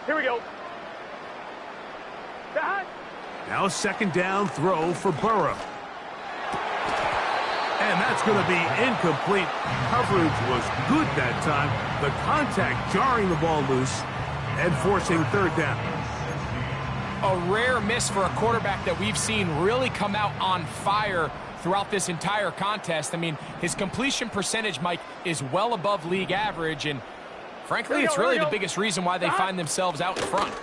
Here we go. Now a second down throw for Burrow. And that's going to be incomplete. Coverage was good that time. The contact jarring the ball loose and forcing third down. A rare miss for a quarterback that we've seen really come out on fire throughout this entire contest. I mean, his completion percentage, Mike, is well above league average, and frankly, it's really the biggest reason why they find themselves out in front.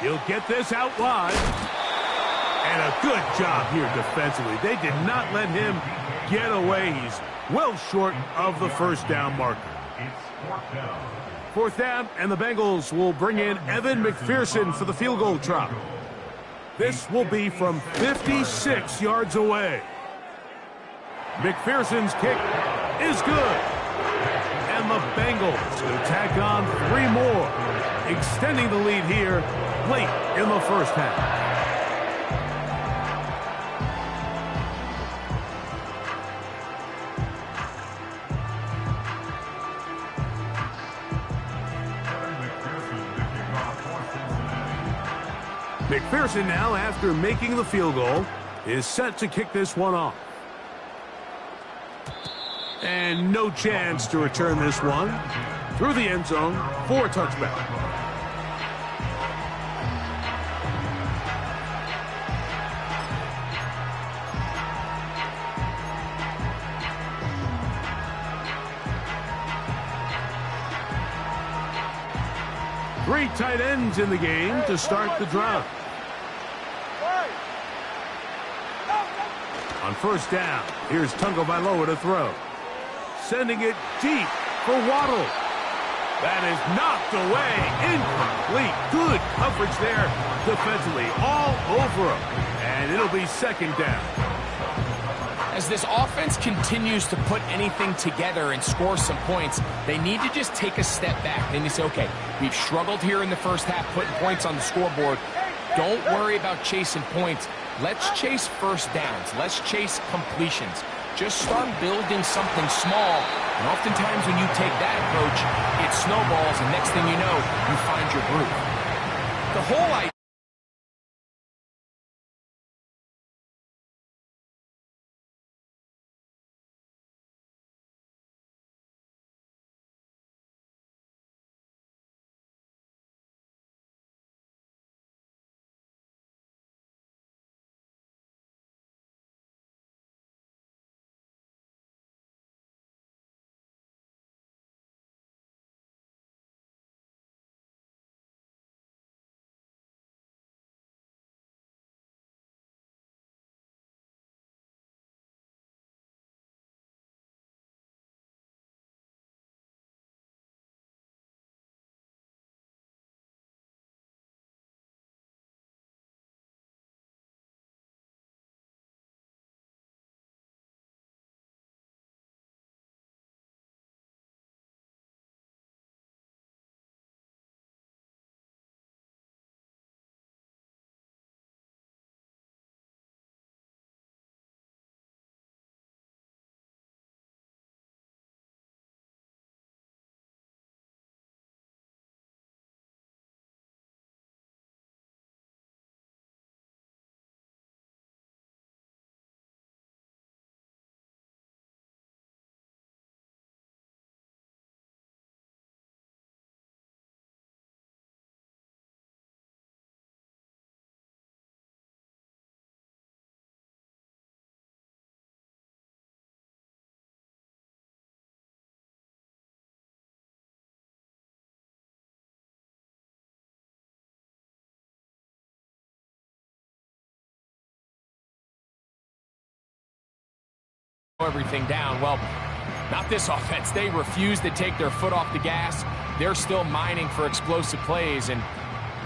He'll get this out wide. And a good job here defensively. They did not let him get away. He's well short of the first down marker. Fourth down, and the Bengals will bring in Evan McPherson for the field goal try. This will be from 56 yards away. McPherson's kick is good. And the Bengals will tack on 3 more, extending the lead here late in the first half. McPherson now, after making the field goal, is set to kick this one off. And no chance to return this one through the end zone for a touchback. Three tight ends in the game to start the drive. On first down, here's Tagovailoa to throw. Sending it deep for Waddle. That is knocked away. Incomplete. Good coverage there defensively. All over him. And it'll be second down. As this offense continues to put anything together and score some points, they need to just take a step back. Then you say, okay, we've struggled here in the first half, putting points on the scoreboard. Don't worry about chasing points. Let's chase first downs. Let's chase completions. Just start building something small. And oftentimes when you take that approach, it snowballs, and next thing you know, you find your groove. The whole idea everything down. Well, not this offense. They refuse to take their foot off the gas. They're still mining for explosive plays, and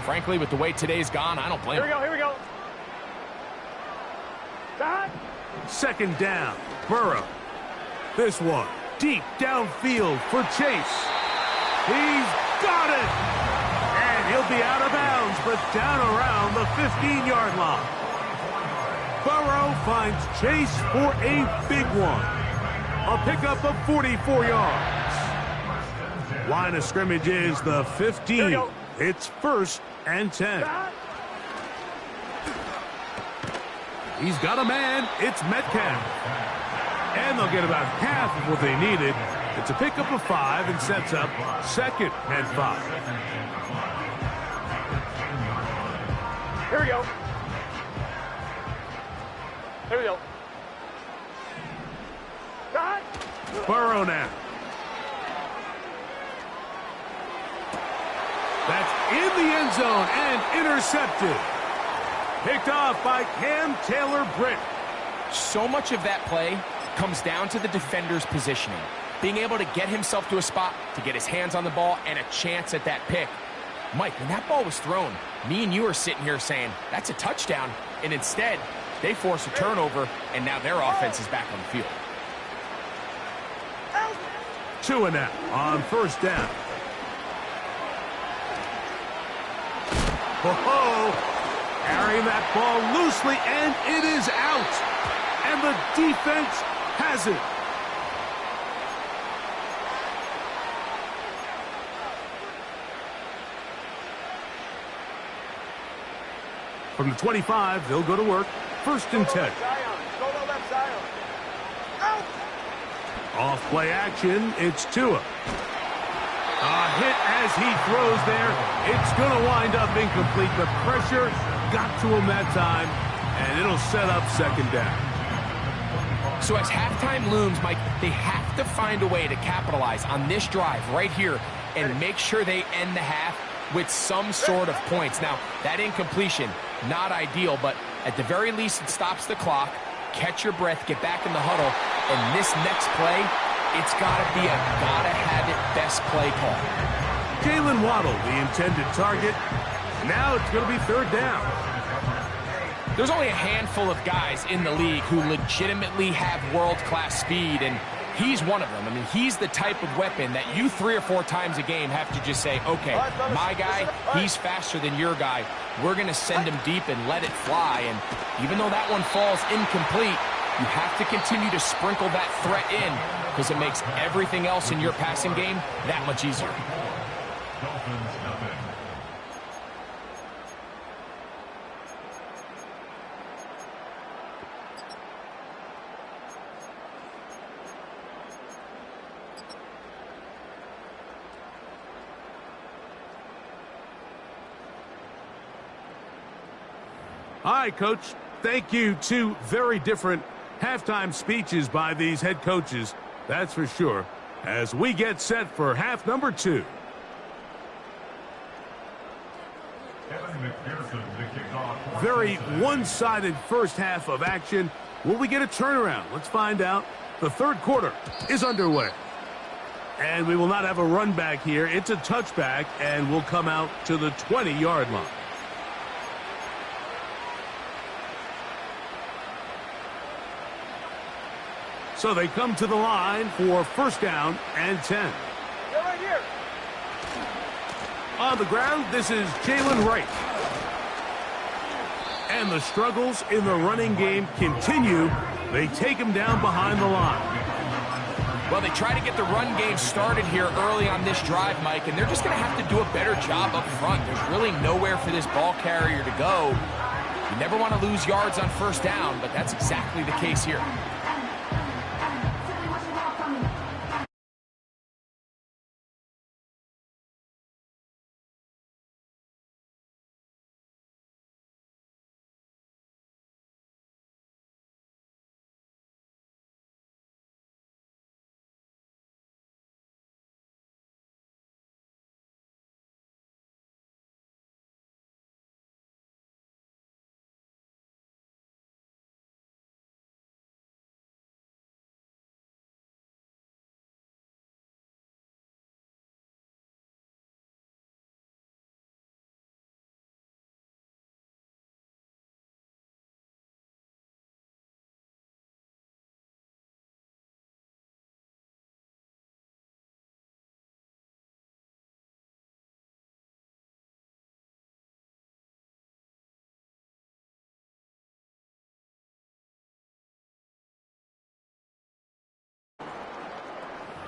frankly, with the way today's gone, I don't blame them. Here we go. Second down, Burrow. This one deep downfield for Chase. He's got it! And he'll be out of bounds, but down around the 15-yard line. Burrow finds Chase for a big one. A pickup of 44 yards. Line of scrimmage is the 15. It's 1st and 10. He's got a man. It's Metcalf. And they'll get about half of what they needed. It's a pickup of 5 and sets up 2nd and 5. Here we go. Here we go. Burrow now. That's in the end zone and intercepted. Picked off by Cam Taylor-Britt. So much of that play comes down to the defender's positioning. Being able to get himself to a spot, to get his hands on the ball, and a chance at that pick. Mike, when that ball was thrown, me and you are sitting here saying, that's a touchdown. And instead, they force a turnover, and now their offense is back on the field. 2 and out on 1st down. Carrying that ball loosely, and it is out. And the defense has it. From the 25, they'll go to work. 1st and 10. Off play action, it's Tua. A hit as he throws there. It's going to wind up incomplete. The pressure got to him that time, and it'll set up 2nd down. So as halftime looms, Mike, they have to find a way to capitalize on this drive right here and make sure they end the half with some sort of points. Now, that incompletion, not ideal, but at the very least it stops the clock. Catch your breath, get back in the huddle, and this next play, it's got to be a gotta-have-it best play call. Jalen Waddle, the intended target. Now it's going to be 3rd down. There's only a handful of guys in the league who legitimately have world-class speed, and he's one of them. I mean, he's the type of weapon that you 3 or 4 times a game have to just say, okay, my guy, he's faster than your guy. We're going to send him deep and let it fly. And even though that one falls incomplete, you have to continue to sprinkle that threat in because it makes everything else in your passing game that much easier. All right, Coach. Thank you. 2 very different halftime speeches by these head coaches, that's for sure, as we get set for half number 2. Very one-sided first half of action. Will we get a turnaround? Let's find out. The 3rd quarter is underway. And we will not have a run back here. It's a touchback, and we'll come out to the 20-yard line. So they come to the line for 1st down and 10. They're right here. On the ground, this is Jalen Wright. And the struggles in the running game continue. They take him down behind the line. Well, they try to get the run game started here early on this drive, Mike, and they're just going to have to do a better job up front. There's really nowhere for this ball carrier to go. You never want to lose yards on 1st down, but that's exactly the case here.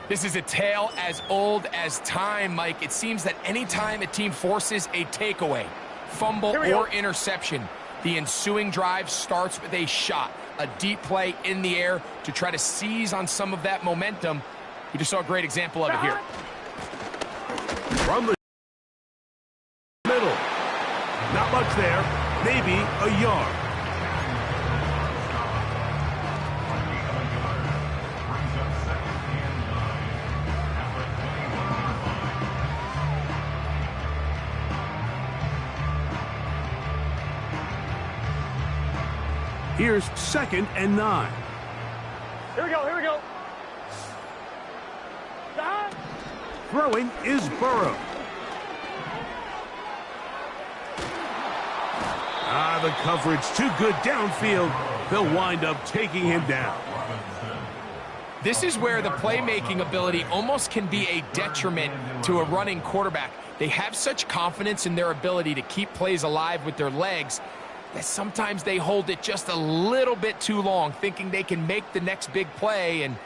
This is a tale as old as time, Mike. It seems that anytime a team forces a takeaway, fumble, or interception, the ensuing drive starts with a shot, a deep play in the air to try to seize on some of that momentum. We just saw a great example of it here. From the middle. Not much there. Maybe a yard. Here's 2nd and 9. Here we go, here we go. Stop. Throwing is Burrow. The coverage too good downfield. They'll wind up taking him down. This is where the playmaking ability almost can be a detriment to a running quarterback. They have such confidence in their ability to keep plays alive with their legs that sometimes they hold it just a little bit too long, thinking they can make the next big play, and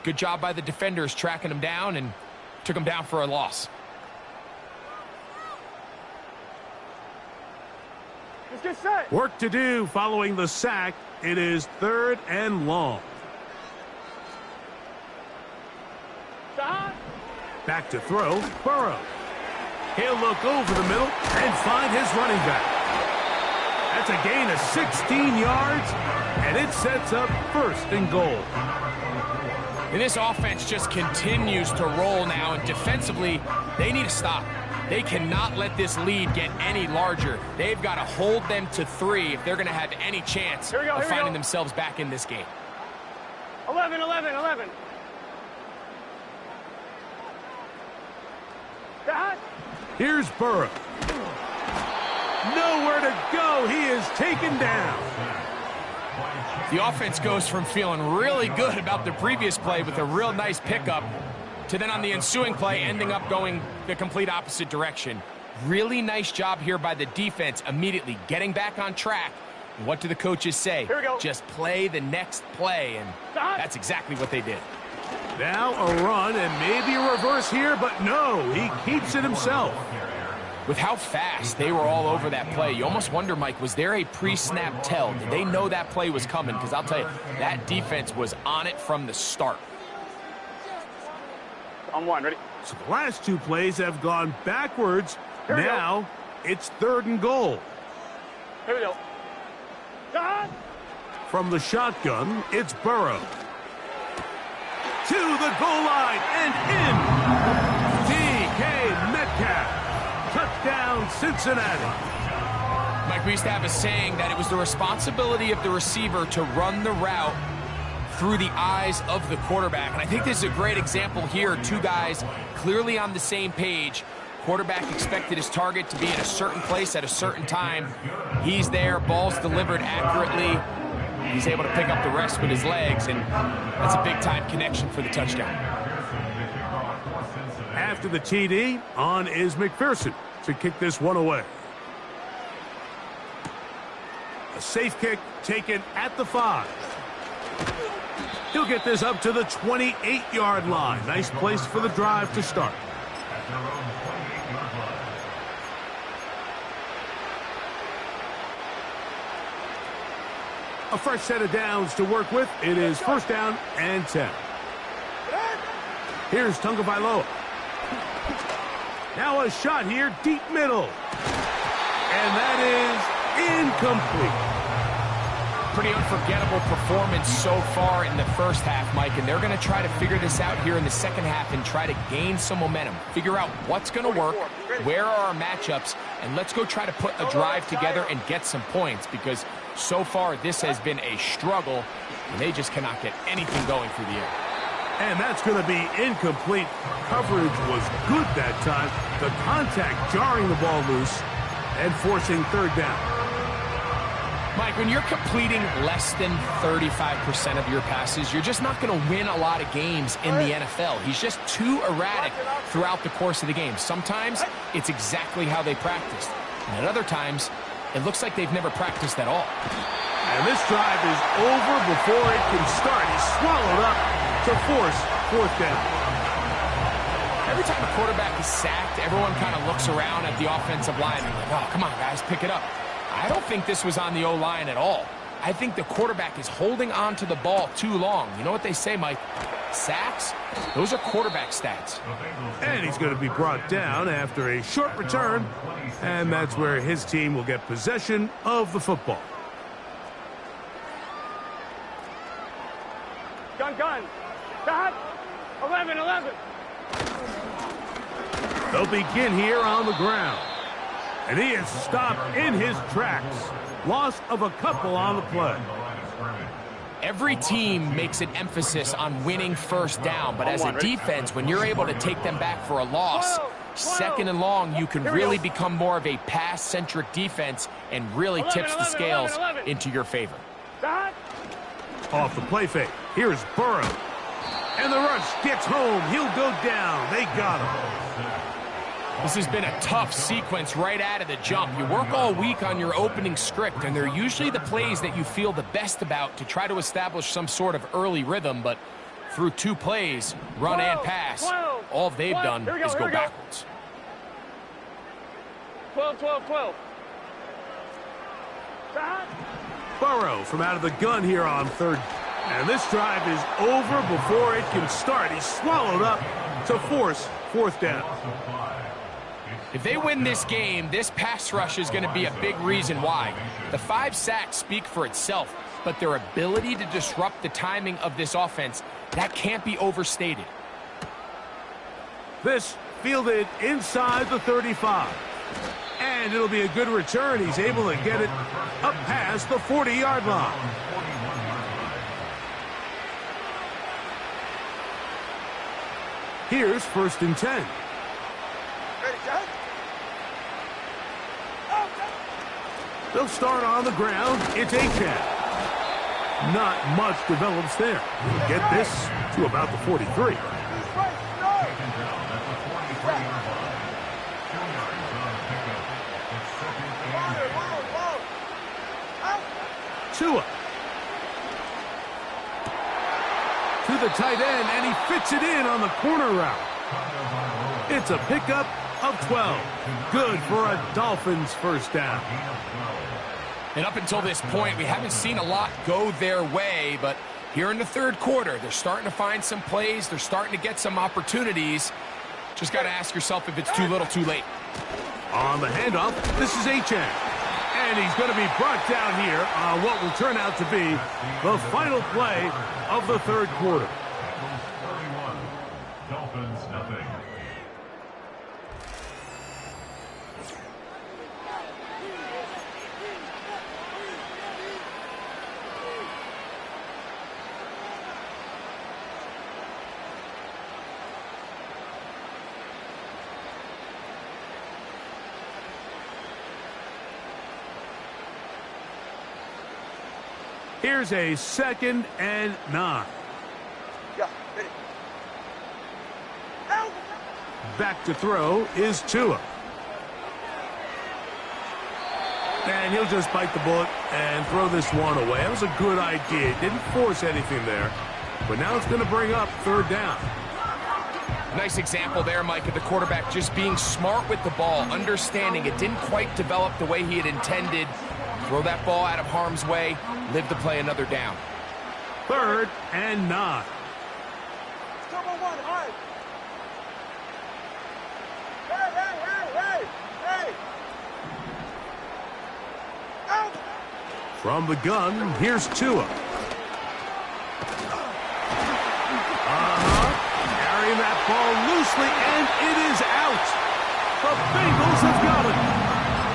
good job by the defenders tracking them down and took them down for a loss. Let's get set. Work to do following the sack. It is 3rd and long. Stop. Back to throw, Burrow. He'll look over the middle and find his running back. That's a gain of 16 yards, and it sets up 1st and goal. And this offense just continues to roll now, and defensively, they need to stop. They cannot let this lead get any larger. They've got to hold them to 3 if they're going to have any chance of finding themselves back in this game. 11, 11, 11. Stop. Here's Burrow. Nowhere to go. He is taken down. The offense goes from feeling really good about the previous play with a real nice pickup to then on the ensuing play ending up going the complete opposite direction. Really nice job here by the defense immediately getting back on track. And what do the coaches say? Here we go. Just play the next play, and that's exactly what they did. Now a run and maybe a reverse here, but no, he keeps it himself. With how fast they were all over that play, you almost wonder, Mike, was there a pre-snap tell? Did they know that play was coming? Because I'll tell you, that defense was on it from the start. On 1, ready? So the last 2 plays have gone backwards. Now it's 3rd and goal. Here we go. Stop. From the shotgun, it's Burrow. To the goal line and in. DK Metcalf. Touchdown, Cincinnati. Mike, we used to have a saying that it was the responsibility of the receiver to run the route through the eyes of the quarterback. And I think this is a great example here. 2 guys clearly on the same page. Quarterback expected his target to be in a certain place at a certain time. He's there, ball's delivered accurately. He's able to pick up the rest with his legs, and that's a big-time connection for the touchdown. After the TD, on is McPherson to kick this one away. A safe kick taken at the 5. He'll get this up to the 28-yard line. Nice place for the drive to start. A fresh set of downs to work with. It is 1st down and 10. Here's Tagovailoa. Now a shot here, deep middle. And that is incomplete. Pretty unforgettable performance so far in the first half, Mike, and they're going to try to figure this out here in the second half and try to gain some momentum. Figure out what's going to work, where are our matchups, and let's go try to put a drive together and get some points, because so far this has been a struggle, and they just cannot get anything going through the air. And that's going to be incomplete. Coverage was good that time. The contact jarring the ball loose and forcing 3rd down. Mike, when you're completing less than 35% of your passes, you're just not going to win a lot of games in the NFL. He's just too erratic throughout the course of the game. Sometimes it's exactly how they practiced. And at other times, it looks like they've never practiced at all. And this drive is over before it can start. He's swallowed up to force 4th down. Every time a quarterback is sacked, everyone kind of looks around at the offensive line and like, oh, come on, guys, pick it up. I don't think this was on the O-line at all. I think the quarterback is holding on to the ball too long. You know what they say, Mike? Sacks, those are quarterback stats. And he's going to be brought down after a short return, and that's where his team will get possession of the football. Gun. Stop. 11. They'll begin here on the ground. And he is stopped in his tracks. Loss of a couple on the play. Every team makes an emphasis on winning first down, but as a defense, when you're able to take them back for a loss, second and long, you can really become more of a pass-centric defense and really tips the scales into your favor. Off the play fake, here's Burrow. And the rush gets home. He'll go down. They got him. This has been a tough sequence right out of the jump. You work all week on your opening script, and they're usually the plays that you feel the best about to try to establish some sort of early rhythm, but through 2 plays, run and pass, all they've done is go backwards. 12. Burrow from out of the gun here on third. And this drive is over before it can start. He's swallowed up to force fourth down. If they win this game, this pass rush is going to be a big reason why. The 5 sacks speak for itself, but their ability to disrupt the timing of this offense, that can't be overstated. This fielded inside the 35. And it'll be a good return. He's able to get it up past the 40-yard line. Here's 1st and 10. They'll start on the ground. It's A-Chan. Not much develops there. He'll get this to about the 43. Tua. To the tight end, and he fits it in on the corner route. It's a pickup of 12. Good for a Dolphins first down. And up until this point, we haven't seen a lot go their way, but here in the 3rd quarter, they're starting to find some plays. They're starting to get some opportunities. Just got to ask yourself if it's too little, too late. On the handoff, this is A-Chan. And he's going to be brought down here on what will turn out to be the final play of the 3rd quarter. Dolphins nothing. Here's a 2nd and 9. Back to throw is Tua. And he'll just bite the bullet and throw this one away. That was a good idea. Didn't force anything there. But now it's going to bring up 3rd down. Nice example there, Mike, of the quarterback just being smart with the ball, understanding it didn't quite develop the way he had intended. Throw that ball out of harm's way, live to play another down. 3rd and 9. From the gun, here's Tua. Carrying that ball loosely, and it is out. The Bengals have got it.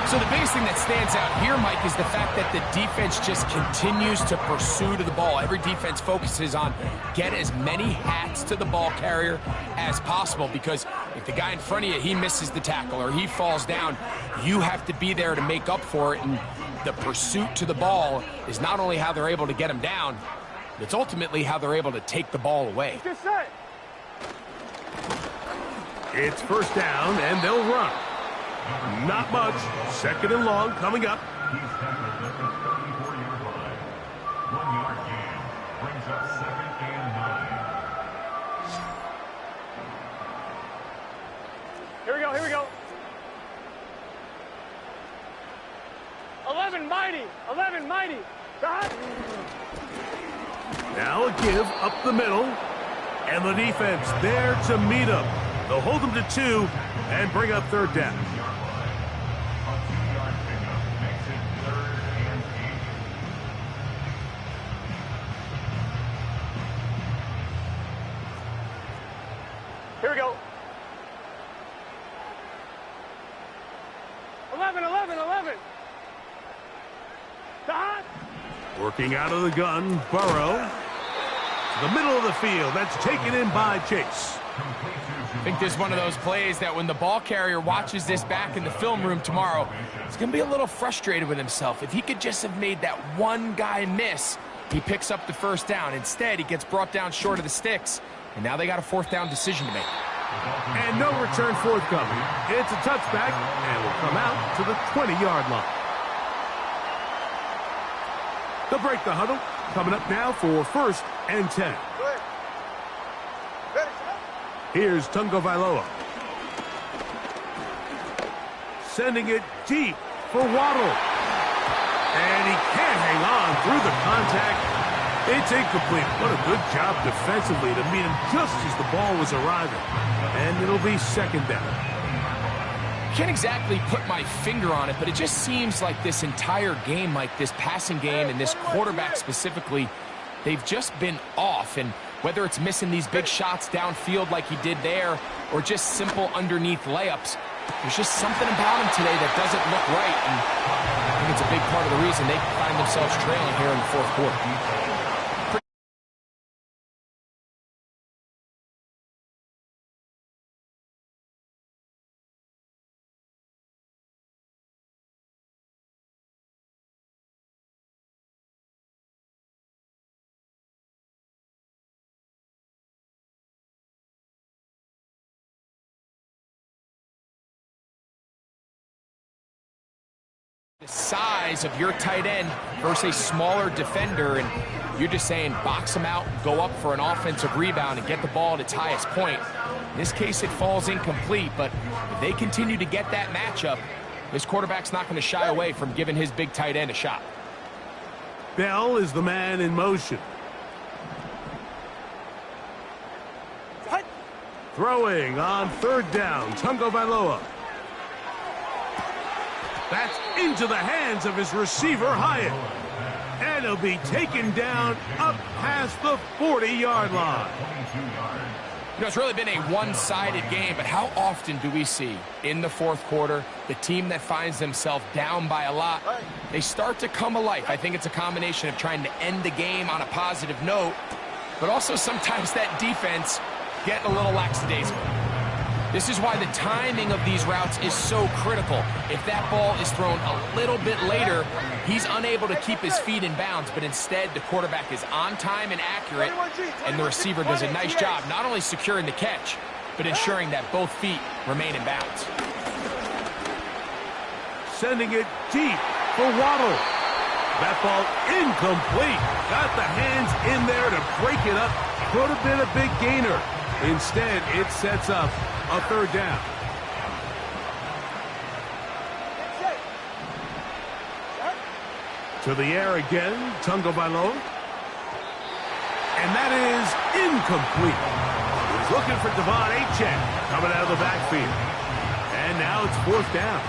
So the biggest thing that stands out here, Mike, is the fact that the defense just continues to pursue to the ball. Every defense focuses on get as many hats to the ball carrier as possible, because if the guy in front of you, he misses the tackle or he falls down, you have to be there to make up for it. And the pursuit to the ball is not only how they're able to get him down, it's ultimately how they're able to take the ball away. It's 1st down, and they'll run. Not much. 2nd and long coming up. He's tackled at the 34-yard line. 1-yard gain brings up 2nd and 9. Here we go, here we go. 11 mighty, 11 mighty. Got it. Now a give up the middle. And the defense there to meet him. They'll hold them to 2 and bring up third down. Here we go. 11, 11, 11. Got it. Working out of the gun, Burrow. To the middle of the field. That's taken in by Chase. I think this is one of those plays that when the ball carrier watches this back in the film room tomorrow, he's going to be a little frustrated with himself. If he could just have made that one guy miss, he picks up the first down. Instead, he gets brought down short of the sticks, and now they got a fourth down decision to make. And no return forthcoming. It's a touchback, and will come out to the 20-yard line. They'll break the huddle. Coming up now for 1st and 10. Here's Tungo Vailoa. Sending it deep for Waddle. And he can't hang on through the contact. It's incomplete. What a good job defensively to meet him just as the ball was arriving. And it'll be 2nd down. Can't exactly put my finger on it, but it just seems like this entire game, like this passing game and this quarterback specifically, they've just been off. And whether it's missing these big shots downfield like he did there or just simple underneath layups, there's just something about him today that doesn't look right. And I think it's a big part of the reason they find themselves trailing here in the 4th quarter. The size of your tight end versus a smaller defender, and you're just saying box him out, go up for an offensive rebound and get the ball at its highest point. In this case, it falls incomplete, but if they continue to get that matchup, this quarterback's not going to shy away from giving his big tight end a shot. Bell is the man in motion. Throwing on 3rd down, Tungo Vailoa. That's into the hands of his receiver, Hyatt. And he'll be taken down up past the 40-yard line. You know, it's really been a one-sided game, but how often do we see in the 4th quarter the team that finds themselves down by a lot, they start to come alive. I think it's a combination of trying to end the game on a positive note, but also sometimes that defense getting a little lackadaisical. This is why the timing of these routes is so critical. If that ball is thrown a little bit later, he's unable to keep his feet in bounds, but instead the quarterback is on time and accurate, and the receiver does a nice job not only securing the catch, but ensuring that both feet remain in bounds. Sending it deep for Waddle. That ball incomplete. Got the hands in there to break it up. Could have been a big gainer. Instead, it sets up a 3rd down. To the air again, Tungo Vailoa. And that is incomplete. He's looking for Devon Achane coming out of the backfield. And now it's 4th down.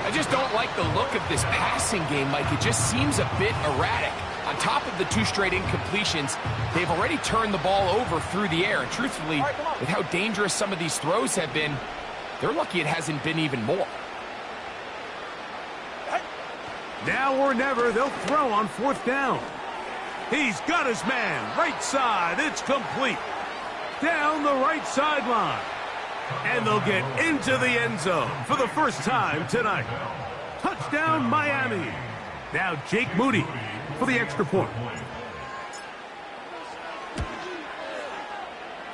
I just don't like the look of this passing game, Mike. It just seems a bit erratic. On top of the 2 straight incompletions, they've already turned the ball over through the air. And truthfully, with how dangerous some of these throws have been, they're lucky it hasn't been even more. Now or never, they'll throw on 4th down. He's got his man, right side, it's complete. Down the right sideline. And they'll get into the end zone for the first time tonight. Touchdown, Miami. Now Jake Moody for the extra point.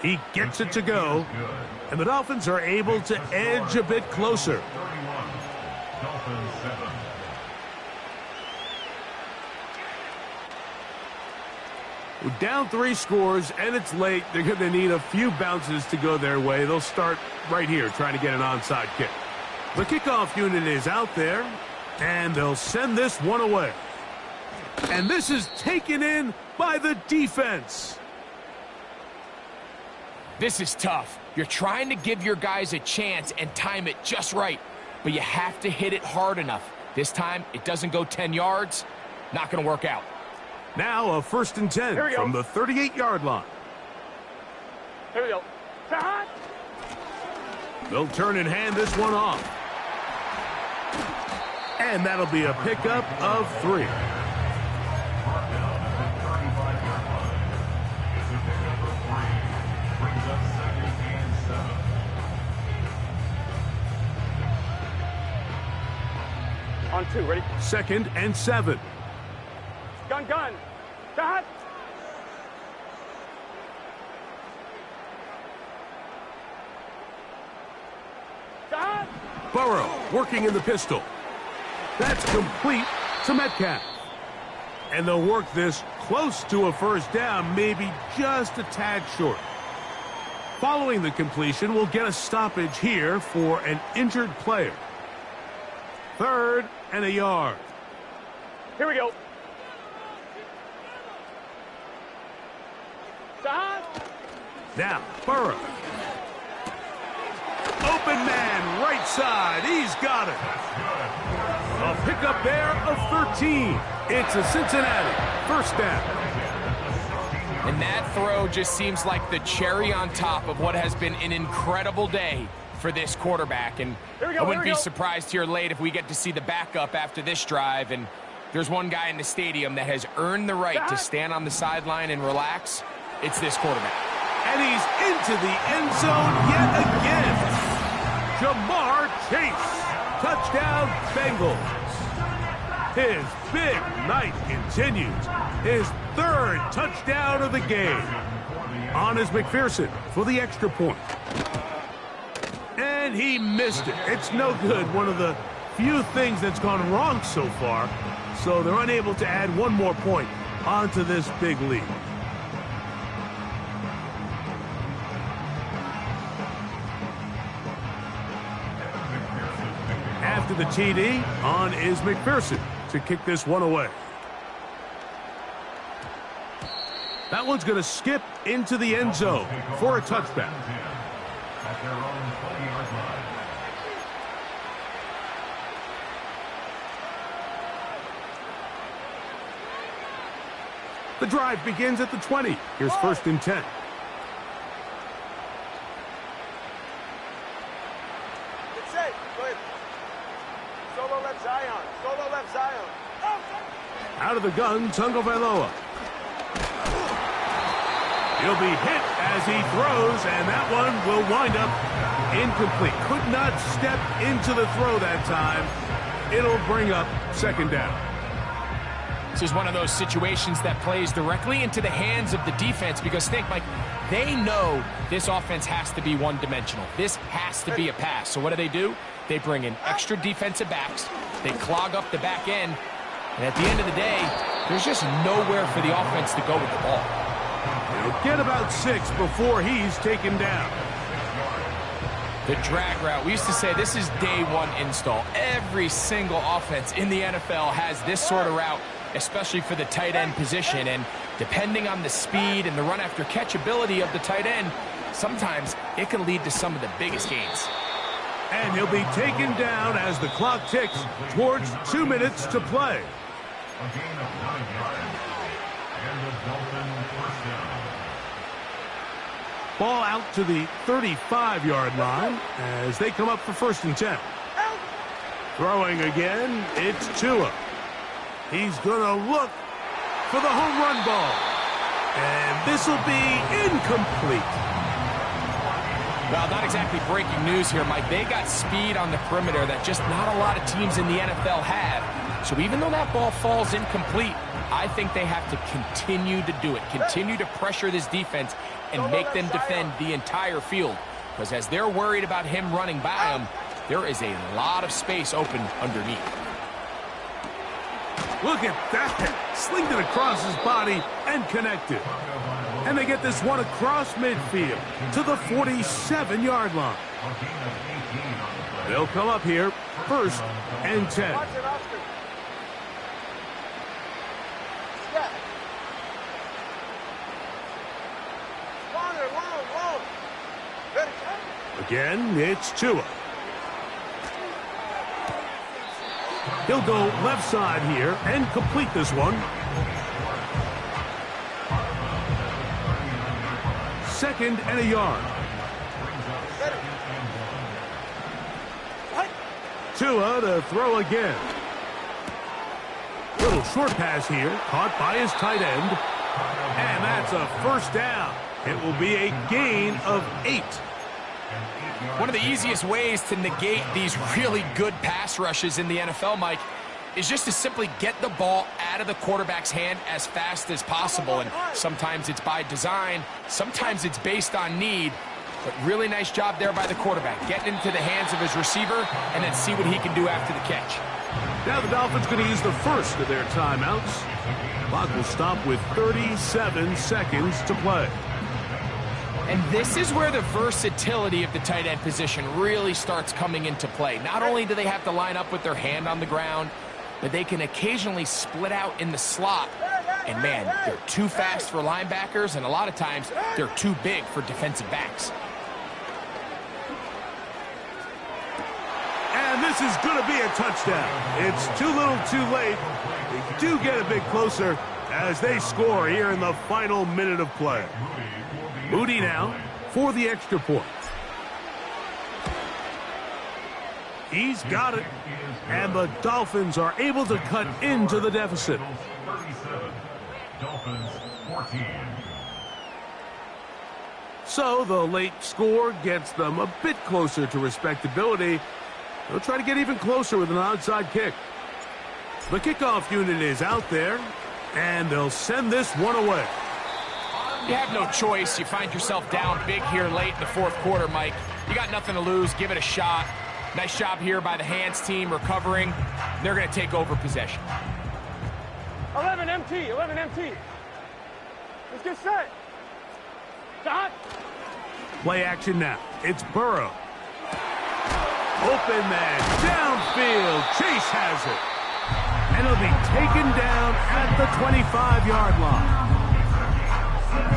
He gets it to go, and the Dolphins are able to edge a bit closer. With down 3 scores and it's late, they're going to need a few bounces to go their way. They'll start right here trying to get an onside kick. The kickoff unit is out there, and they'll send this one away. And this is taken in by the defense. This is tough. You're trying to give your guys a chance and time it just right, but you have to hit it hard enough. This time, it doesn't go 10 yards. Not going to work out. Now a 1st and 10 from the 38-yard line. Here we go. Hot. They'll turn and hand this one off. And that'll be a pickup of 3. On 2, ready? 2nd and 7. Gun. Hot. Hot. Burrow working in the pistol. That's complete to Metcalf. And they'll work this close to a 1st down, maybe just a tad short. Following the completion, we'll get a stoppage here for an injured player. 3rd and a yard. Here we go. Hot. Now, Burrow. Open man, right side. He's got it. A pickup there of 13. It's a Cincinnati 1st down. And that throw just seems like the cherry on top of what has been an incredible day for this quarterback. And I wouldn't be surprised here late if we get to see the backup after this drive. And there's one guy in the stadium that has earned the right to stand on the sideline and relax. It's this quarterback. And he's into the end zone yet again. Jamar Chase. Touchdown, Bengals. His big night continues. His 3rd touchdown of the game. On is McPherson for the extra point. And he missed it. It's no good. One of the few things that's gone wrong so far. So they're unable to add one more point onto this big lead. After the TD, on is McPherson to kick this one away. That one's going to skip into the end zone for a touchback. At their own 20-yard line. The drive begins at the 20. Here's 1st and 10. It's safe. Go ahead. Solo left Zion. Solo left Zion. Out of the gun, Tagovailoa. He'll be hit as he throws, and that one will wind up incomplete. Could not step into the throw that time. It'll bring up 2nd down. This is one of those situations that plays directly into the hands of the defense because think, Mike, they know this offense has to be one-dimensional. This has to be a pass. So what do? They bring in extra defensive backs. They clog up the back end. And at the end of the day, there's just nowhere for the offense to go with the ball. He'll get about 6 before he's taken down. The drag route. We used to say this is day 1 install. Every single offense in the NFL has this sort of route, especially for the tight end position. And depending on the speed and the run after catch ability of the tight end, sometimes it can lead to some of the biggest gains. And he'll be taken down as the clock ticks towards 2 minutes to play. A gain of 9 yards. And the Dolphin 1st down. Ball out to the 35-yard line as they come up for 1st and 10. Throwing again, it's Tua. He's going to look for the home run ball. And this will be incomplete. Well, not exactly breaking news here, Mike. They got speed on the perimeter that just not a lot of teams in the NFL have. So even though that ball falls incomplete, I think they have to continue to do it. Continue to pressure this defense and make them defend the entire field. Because as they're worried about him running by them, there is a lot of space open underneath. Look at that. Slinged it across his body and connected. And they get this one across midfield to the 47-yard line. They'll come up here, 1st and 10. Watch it, Oscar. Step. Longer, long. Ready, Again, it's Tua. He'll go left side here and complete this one. 2nd and a yard. Ready. What? Tua to throw again. Little short pass here, caught by his tight end. And that's a 1st down. It will be a gain of 8. One of the easiest ways to negate these really good pass rushes in the NFL, Mike, is just to simply get the ball out of the quarterback's hand as fast as possible. And sometimes it's by design, sometimes it's based on need. But really nice job there by the quarterback, getting into the hands of his receiver and then see what he can do after the catch. Now the Dolphins going to use the first of their timeouts. Clock will stop with 37 seconds to play. And this is where the versatility of the tight end position really starts coming into play. Not only do they have to line up with their hand on the ground, but they can occasionally split out in the slot. And man, they're too fast for linebackers, and a lot of times they're too big for defensive backs. And this is going to be a touchdown. It's too little too late. They do get a bit closer as they score here in the final minute of play. Moody now for the extra point. He's got it. And the Dolphins are able to cut into the deficit. 37. Dolphins 14. So the late score gets them a bit closer to respectability. They'll try to get even closer with an onside kick. The kickoff unit is out there, and they'll send this one away. You have no choice. You find yourself down big here late in the 4th quarter, Mike. You got nothing to lose. Give it a shot. Nice job here by the hands team recovering. They're going to take over possession. 11 MT. Let's get set. Stop. Play action now. It's Burrow. Open man. Downfield. Chase has it. And he'll be taken down at the 25-yard line.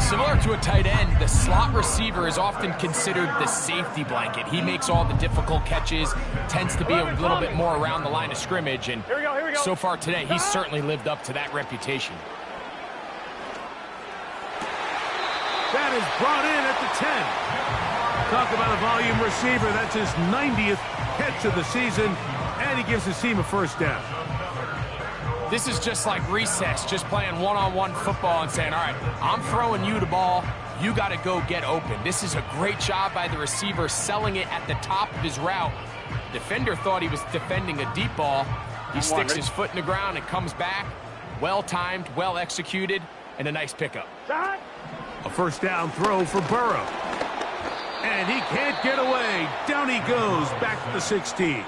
Similar to a tight end, the slot receiver is often considered the safety blanket. He makes all the difficult catches, tends to be a little bit more around the line of scrimmage, and Here we go. so far today, he's certainly lived up to that reputation. That is brought in at the 10. Talk about a volume receiver. That's his 90th catch of the season, and he gives his team a 1st down. This is just like recess, just playing one-on-one football and saying, all right, I'm throwing you the ball. You got to go get open. This is a great job by the receiver selling it at the top of his route. Defender thought he was defending a deep ball. He sticks his foot in the ground and comes back. Well-timed, well-executed, and a nice pickup. A 1st down throw for Burrow. And he can't get away. Down he goes, back to the 16.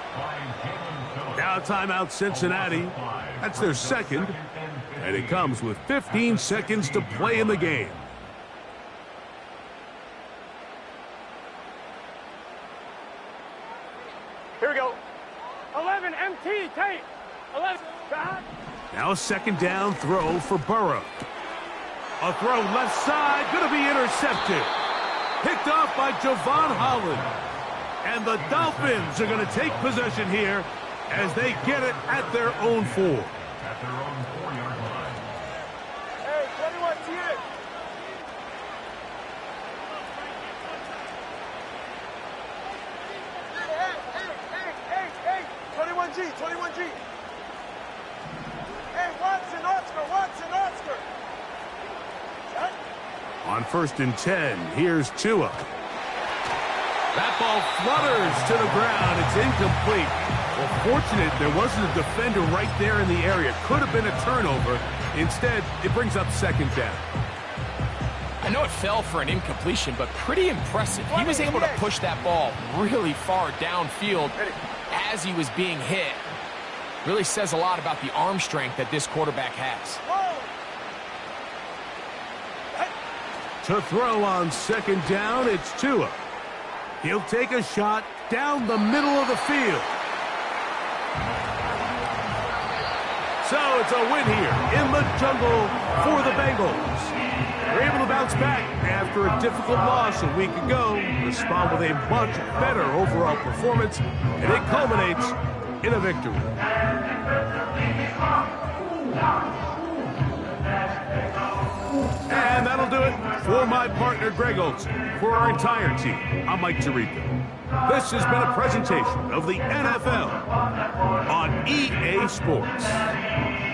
Now timeout Cincinnati. That's their 2nd. And it comes with 15 seconds to play in the game. Here we go. 11 MT. Tape. 11. Stop. Now a 2nd down throw for Burrow. A throw left side, going to be intercepted. Picked off by Javon Holland. And the Dolphins are going to take possession here as they get it at their own 4. At their own 4-yard line. Hey, 21, see it. Hey. 21G. Hey, Watson, Oscar. Shut. On 1st and 10, here's Tua. That ball flutters to the ground. It's incomplete. Well, fortunate there wasn't a defender right there in the area. Could have been a turnover. Instead, it brings up 2nd down. I know it fell for an incompletion, but pretty impressive. He was able to push that ball really far downfield as he was being hit. Really says a lot about the arm strength that this quarterback has. To throw on second down, it's Tua. He'll take a shot down the middle of the field. So it's a win here in the jungle for the Bengals. They're able to bounce back after a difficult loss a week ago, respond with a much better overall performance, and it culminates in a victory. And that'll do it for my partner, Greg Olson. For our entire team, I'm Mike Tirico. This has been a presentation of the NFL on EA Sports.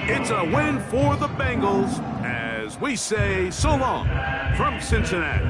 It's a win for the Bengals as we say so long from Cincinnati.